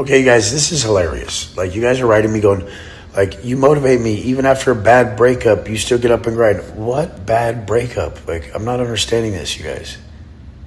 Okay, guys, this is hilarious. Like, you guys are writing me going, like, you motivate me even after a bad breakup, you still get up and grind. What bad breakup? Like, I'm not understanding this, you guys.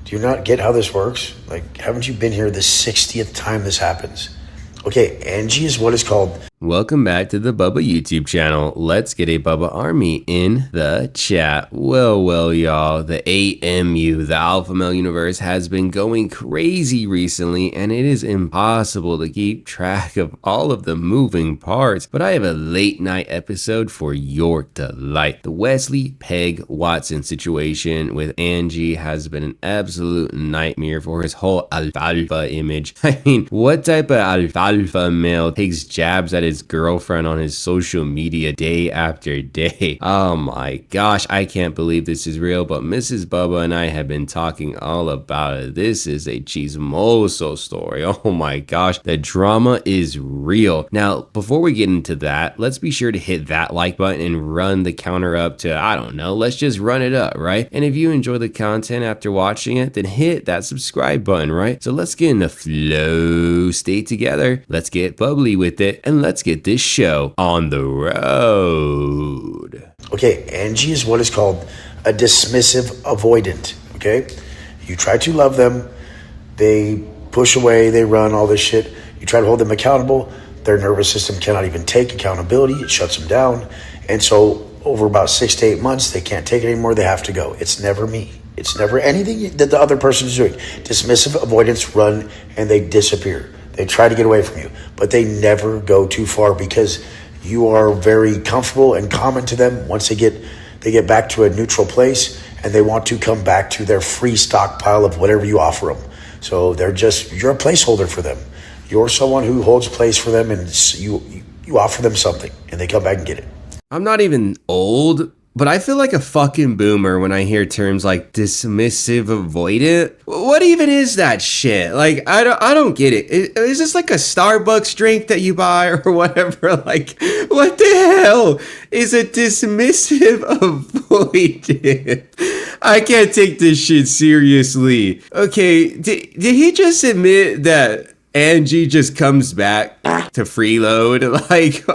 Do you not get how this works? Like, haven't you been here the 60th time this happens? Okay, Angie is what is called. Welcome back to the Bubba YouTube channel. Let's get a Bubba army in the chat. Well, y'all, the AMU, the Alpha Male Universe, has been going crazy recently, and it is impossible to keep track of all of the moving parts. But I have a late night episode for your delight. The Wesley Peg Watson situation with Angie has been an absolute nightmare for his whole alfalfa image. I mean, what type of alfalfa male takes jabs at his girlfriend on his social media day after day? Oh my gosh, I can't believe this is real, but Mrs. Bubba and I have been talking all about it. This is a chismoso story. Oh my gosh, the drama is real. Now, before we get into that, let's be sure to hit that like button and run the counter up to, I don't know, let's just run it up, right? And if you enjoy the content after watching it, then hit that subscribe button, right? So let's get in the flow state together. Let's get bubbly with it, and let's get this show on the road. Okay, Angie is what is called a dismissive avoidant, okay? You try to love them, they push away, they run, all this shit. You try to hold them accountable, their nervous system cannot even take accountability, it shuts them down. And so over about 6 to 8 months, they can't take it anymore, they have to go. It's never me. It's never anything that the other person is doing. Dismissive avoidants run and they disappear. They try to get away from you, but they never go too far because you are very comfortable and common to them. Once they get back to a neutral place and they want to come back to their free stockpile of whatever you offer them. So you're a placeholder for them. You're someone who holds place for them, and you offer them something and they come back and get it. I'm not even old, but I feel like a fucking boomer when I hear terms like dismissive avoidant. What even is that shit? Like, I don't get it. Is this like a Starbucks drink that you buy or whatever? Like, what the hell is a dismissive avoidant? I can't take this shit seriously. Okay, did he just admit that Angie just comes back to freeload? Like,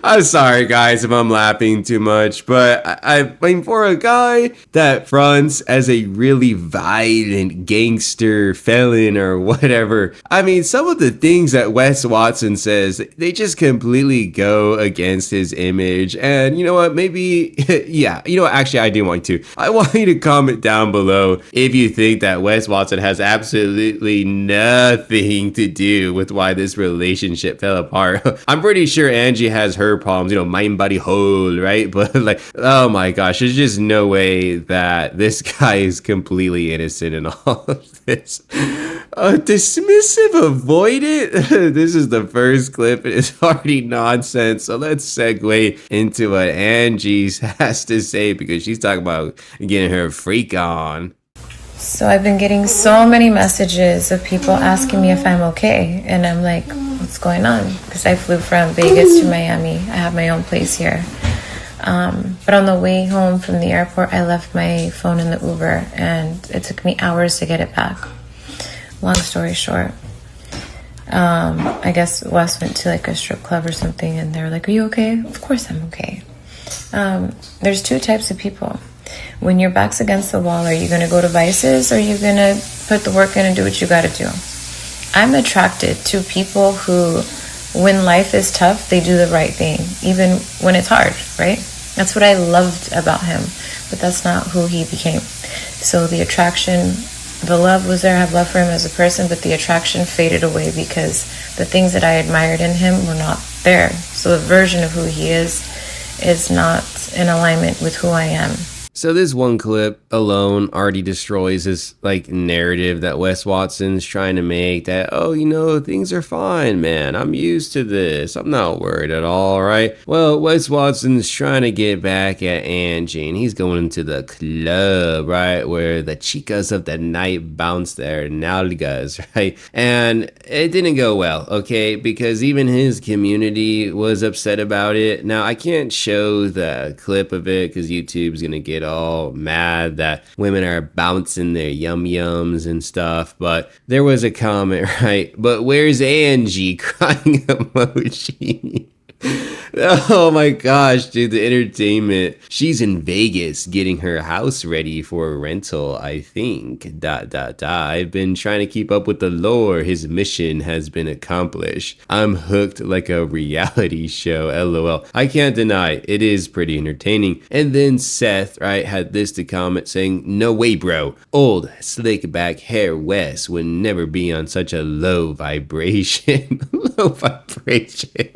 I'm sorry, guys, if I'm laughing too much, but I mean, for a guy that fronts as a really violent gangster felon or whatever, I mean, some of the things that Wes Watson says, they just completely go against his image. And you know what? Maybe, yeah, you know what? Actually, I do want to. I want you to comment down below if you think that Wes Watson has absolutely nothing to do with why this relationship fell apart. I'm pretty sure Angie has her problems, you know, mind, body, whole, right? But like, oh my gosh, there's just no way that this guy is completely innocent in all of this. Dismissive avoidant? This is the first clip and it's already nonsense. So let's segue into what Angie has to say, because she's talking about getting her freak on. So I've been getting so many messages of people asking me if I'm okay. And I'm like, what's going on? Because I flew from Vegas to Miami. I have my own place here. But on the way home from the airport, I left my phone in the Uber. And it took me hours to get it back. Long story short. I guess Wes went to like a strip club or something. And they were like, are you okay? Of course I'm okay. There's two types of people. When your back's against the wall, are you going to go to vices or are you going to put the work in and do what you got to do? I'm attracted to people who, when life is tough, they do the right thing, even when it's hard, right? That's what I loved about him, but that's not who he became. So the attraction, the love was there. I have love for him as a person, but the attraction faded away because the things that I admired in him were not there. So the version of who he is not in alignment with who I am. So this one clip alone already destroys this like narrative that Wes Watson's trying to make that, oh, you know, things are fine, man. I'm used to this. I'm not worried at all, right? Well, Wes Watson's trying to get back at Angie and he's going to the club, right? Where the chicas of the night bounce their nalgas, right? And it didn't go well, okay? Because even his community was upset about it. Now, I can't show the clip of it because YouTube's going to get all mad that women are bouncing their yum-yums and stuff. But there was a comment, right? But where's Angie? Crying emoji. Oh my gosh, dude, the entertainment. She's in Vegas getting her house ready for a rental, I think. I've been trying to keep up with the lore. His mission has been accomplished. I'm hooked like a reality show, lol. I can't deny, it is pretty entertaining. And then Seth, right, had this to comment saying, no way, bro. Old, slick back hair Wes would never be on such a low vibration. Low vibration.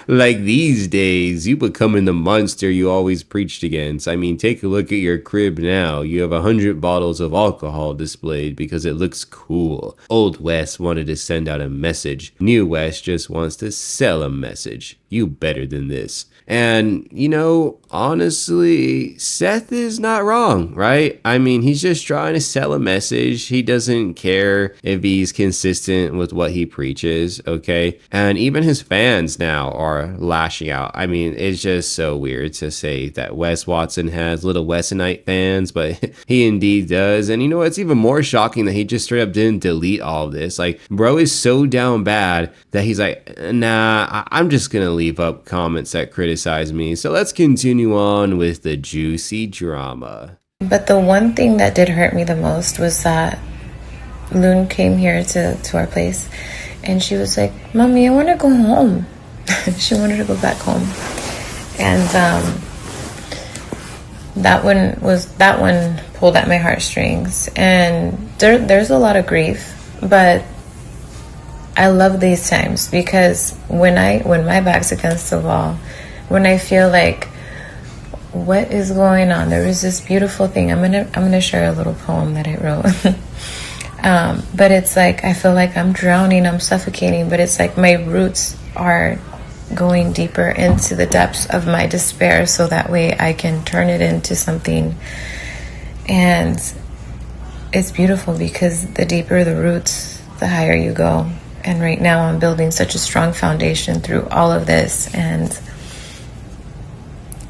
Like these days, you becoming the monster you always preached against. I mean, take a look at your crib now. You have 100 bottles of alcohol displayed because it looks cool. Old Wes wanted to send out a message. New Wes just wants to sell a message. You better than this. And, you know, honestly, Seth is not wrong, right? I mean, he's just trying to sell a message. He doesn't care if he's consistent with what he preaches, okay? And even his fans now are lashing out. I mean, it's just so weird to say that Wes Watson has little Wesonite fans, but he indeed does. And you know, it's even more shocking that he just straight up didn't delete all of this. Like, bro is so down bad that he's like, nah, I'm just gonna leave up comments that criticize me. So let's continue on with the juicy drama. But the one thing that did hurt me the most was that Loon came here to our place and she was like, Mommy, I want to go home. She wanted to go back home. And that one pulled at my heartstrings. And there's a lot of grief, but I love these times because when my back's against the wall, when I feel like, what is going on? There was this beautiful thing. I'm gonna share a little poem that I wrote. But it's like I feel like I'm drowning, I'm suffocating, but it's like my roots are going deeper into the depths of my despair so that way I can turn it into something. And it's beautiful because the deeper the roots, the higher you go. And right now I'm building such a strong foundation through all of this. And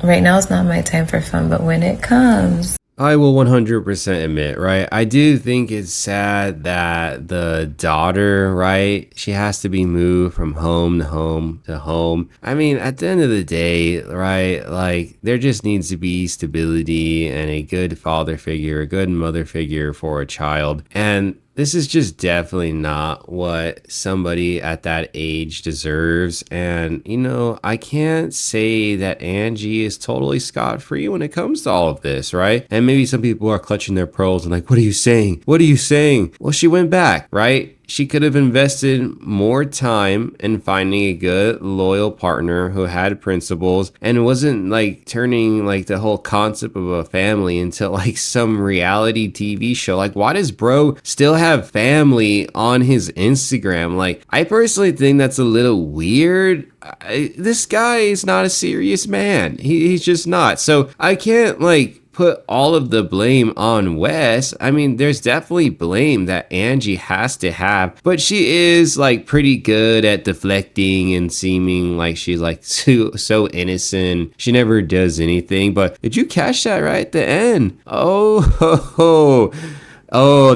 right now is not my time for fun, but when it comes, I will 100% admit, right? I do think it's sad that the daughter, right? She has to be moved from home to home to home. I mean, at the end of the day, right? Like, there just needs to be stability and a good father figure, a good mother figure for a child. And this is just definitely not what somebody at that age deserves. And, you know, I can't say that Angie is totally scot-free when it comes to all of this, right? And maybe some people are clutching their pearls and like, what are you saying? What are you saying? Well, she went back, right? She could have invested more time in finding a good, loyal partner who had principles and wasn't like turning like the whole concept of a family into like some reality TV show. Like, why does bro still have family on his Instagram? Like, I personally think that's a little weird. This guy is not a serious man. He's just not. So I can't like put all of the blame on Wes. I mean, there's definitely blame that Angie has to have, but she is like pretty good at deflecting and seeming like she's like so innocent. She never does anything. But did you catch that right at the end? Oh,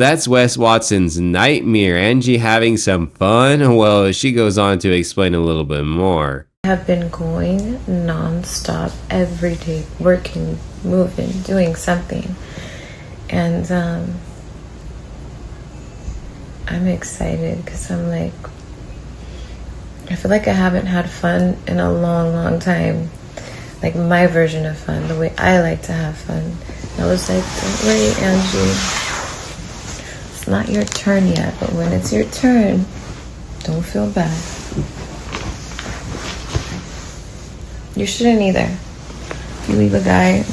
that's Wes Watson's nightmare. Angie having some fun? Well, she goes on to explain a little bit more. I have been going non-stop every day, working, moving, doing something. And I'm excited because I'm like, I feel like I haven't had fun in a long, long time. Like my version of fun, the way I like to have fun. And I was like, don't worry, Angie. It's not your turn yet, but when it's your turn, don't feel bad. You shouldn't either. If you leave a guy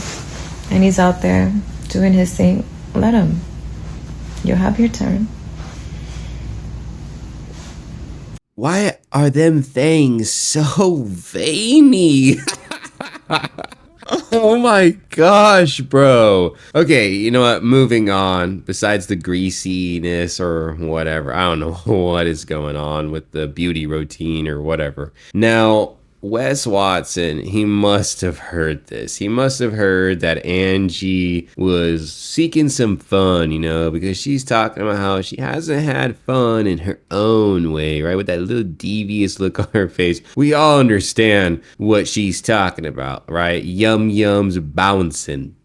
and he's out there doing his thing, let him. You'll have your turn. Why are them things so veiny? Oh my gosh, bro. Okay, you know what? Moving on. Besides the greasiness or whatever. I don't know what is going on with the beauty routine or whatever. Now, Wes Watson, he must have heard this. He must have heard that Angie was seeking some fun, because she's talking about how she hasn't had fun in her own way, right? With that little devious look on her face. We all understand what she's talking about, right? Yum yums bouncing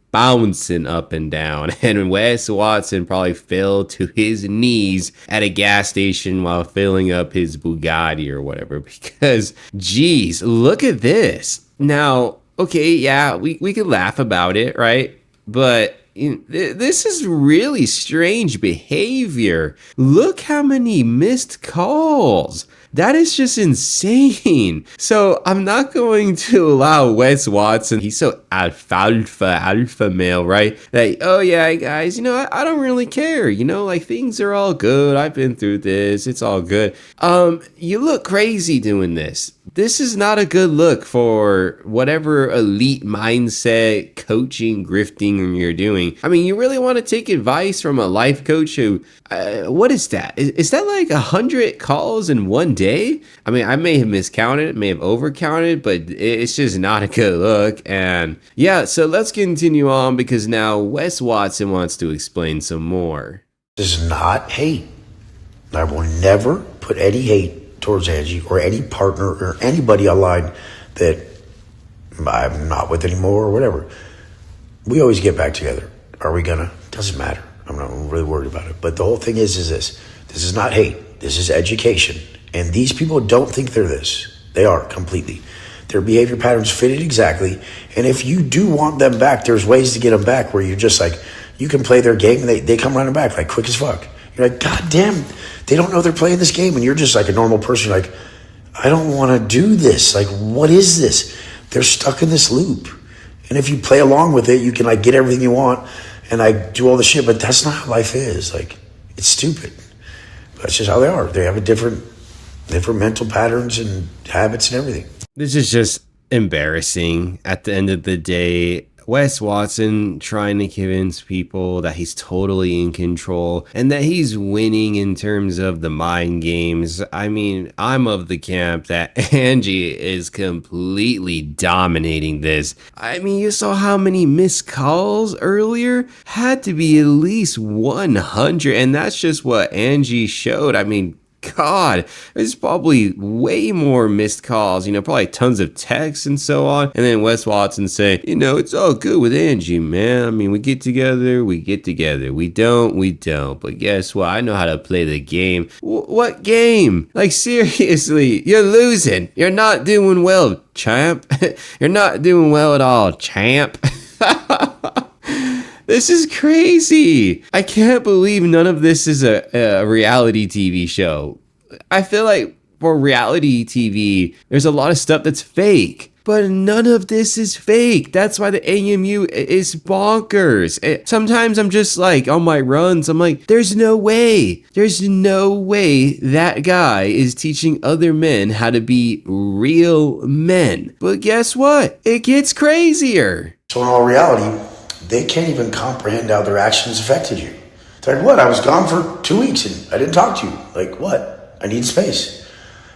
up and down. And Wes Watson probably fell to his knees at a gas station while filling up his Bugatti or whatever, because geez, look at this. Now, okay, yeah, we could laugh about it, right? But this is really strange behavior. Look how many missed calls. That is just insane. So I'm not going to allow Wes Watson, he's so alpha male, right? Like, oh yeah, guys, I don't really care. Like things are all good. I've been through this. It's all good. You look crazy doing this. This is not a good look for whatever elite mindset, coaching, grifting you're doing. I mean, you really want to take advice from a life coach who, what is that? Is that like 100 calls in one day? I mean, I may have miscounted, may have overcounted, but it's just not a good look. And yeah, so let's continue on because now Wes Watson wants to explain some more. This is not hate. I will never put any hate towards Angie or any partner or anybody online that I'm not with anymore or whatever. We always get back together. Are we gonna? Doesn't matter. I'm not really worried about it. But the whole thing is this. This is not hate. This is education. And these people don't think they're this. They are completely. Their behavior patterns fit it exactly. And if you do want them back, there's ways to get them back where you're just like, you can play their game and they come running back like quick as fuck. You're like, God damn, they don't know they're playing this game. And you're just like a normal person. Like, I don't want to do this. Like, what is this? They're stuck in this loop. And if you play along with it, you can like get everything you want and like do all the shit. But that's not how life is. Like, it's stupid. But it's just how they are. They have a different mental patterns and habits and everything. This is just embarrassing. At the end of the day, Wes Watson trying to convince people that he's totally in control and that he's winning in terms of the mind games. I mean, I'm of the camp that Angie is completely dominating this. I mean, you saw how many missed calls earlier? Had to be at least 100, and that's just what Angie showed. I mean, God, there's probably way more missed calls, probably tons of texts and so on. And then Wes Watson saying, it's all good with Angie, man. I mean, we get together. We don't. But guess what? I know how to play the game. What game? Like, seriously, you're losing. You're not doing well, champ. You're not doing well at all, champ. This is crazy. I can't believe none of this is a reality TV show. I feel like for reality TV, there's a lot of stuff that's fake. But none of this is fake. That's why the AMU is bonkers. Sometimes I'm just like, on my runs, I'm like, there's no way. There's no way that guy is teaching other men how to be real men. But guess what? It gets crazier. So in all reality, they can't even comprehend how their actions affected you. It's like, what? I was gone for 2 weeks and I didn't talk to you. Like, what? I need space.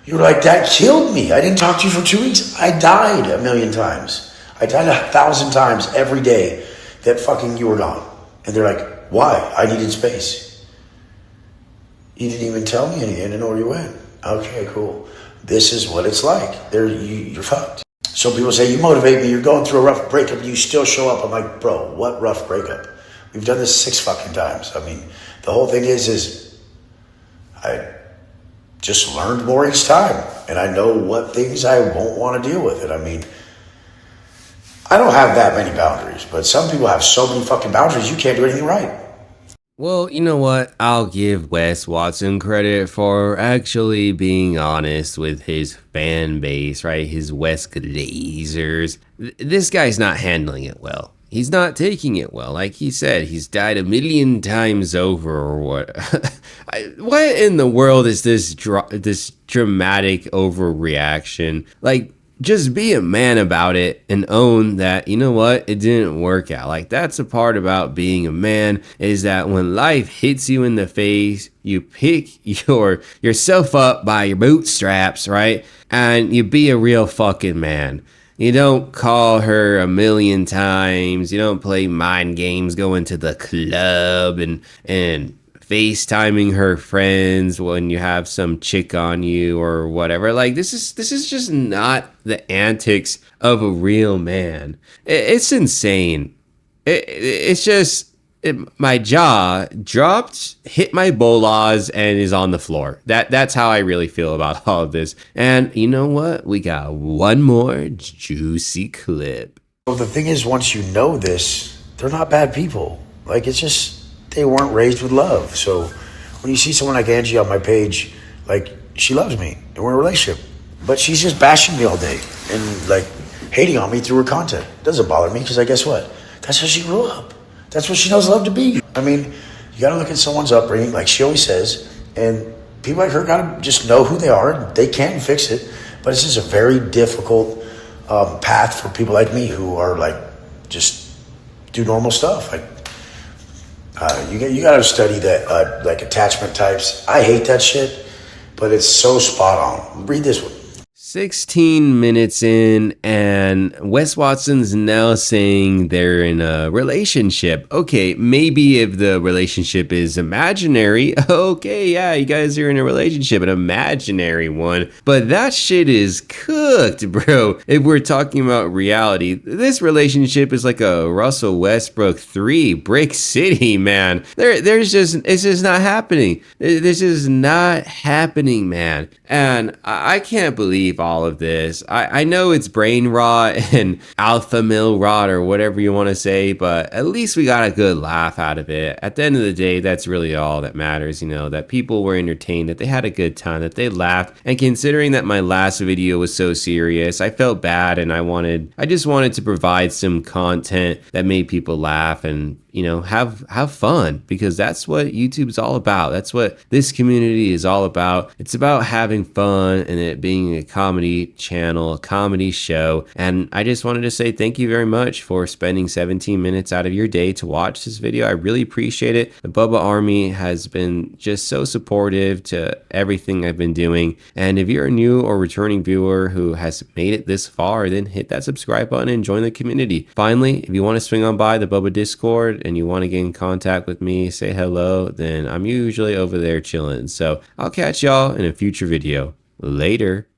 You're like, that killed me. I didn't talk to you for 2 weeks. I died 1,000,000 times. I died 1,000 times every day that fucking you were gone. And they're like, why? I needed space. You didn't even tell me anything. I didn't know where you went. Okay, cool. This is what it's like. You're fucked. So people say, you motivate me, you're going through a rough breakup, and you still show up. I'm like, bro, what rough breakup? We've done this 6 fucking times. I mean, the whole thing is I just learned more each time. And I know what things I won't want to deal with. And I mean, I don't have that many boundaries, but some people have so many fucking boundaries, you can't do anything right. Well, you know what? I'll give Wes Watson credit for actually being honest with his fan base, right? His West Glazers. This guy's not handling it well. He's not taking it well. Like he said, he's died 1,000,000 times over or what. What in the world is this dramatic overreaction? Like, just be a man about it and own that, you know what, it didn't work out. Like, that's a part about being a man, is that when life hits you in the face, you pick yourself up by your bootstraps, right? And you be a real fucking man. You don't call her a million times. You don't play mind games going to the club and FaceTiming her friends when you have some chick on you or whatever. Like, this is just not the antics of a real man. It's insane. It's just my jaw dropped, hit my bolas, and is on the floor. That's how I really feel about all of this. And you know what? We got one more juicy clip. Well, the thing is, once you know this, they're not bad people. Like, it's just, they weren't raised with love. So when you see someone like Angie on my page, like, she loves me and we're in a relationship, but she's just bashing me all day and like hating on me through her content. It doesn't bother me, because I guess what? That's how she grew up. That's what she knows love to be. I mean, you got to look at someone's upbringing, like she always says, and people like her got to just know who they are. And they can fix it, but it's just a very difficult path for people like me who are like, just do normal stuff. Like, you got to study that, like attachment types. I hate that shit, but it's so spot on. Read this one. 16 minutes in, and Wes Watson's now saying they're in a relationship. Okay, maybe if the relationship is imaginary, okay, yeah, you guys are in a relationship, an imaginary one. But that shit is cooked, bro. If we're talking about reality, this relationship is like a Russell Westbrook 3 Brick City, man. It's just not happening. This is not happening, man. And I can't believe all of this. I know it's brain rot and alpha male rot or whatever you want to say, but at least we got a good laugh out of it. At the end of the day, that's really all that matters, you know, that people were entertained, that they had a good time, that they laughed. And considering that my last video was so serious, I felt bad, and I just wanted to provide some content that made people laugh and, you know, have fun, because that's what YouTube's all about. That's what this community is all about. It's about having fun and it being a comedy channel, a comedy show. And I just wanted to say thank you very much for spending 17 minutes out of your day to watch this video. I really appreciate it. The Bubba Army has been just so supportive to everything I've been doing. And if you're a new or returning viewer who has made it this far, then hit that subscribe button and join the community. Finally, if you want to swing on by the Bubba Discord and you want to get in contact with me, say hello, then I'm usually over there chilling. So I'll catch y'all in a future video. Later.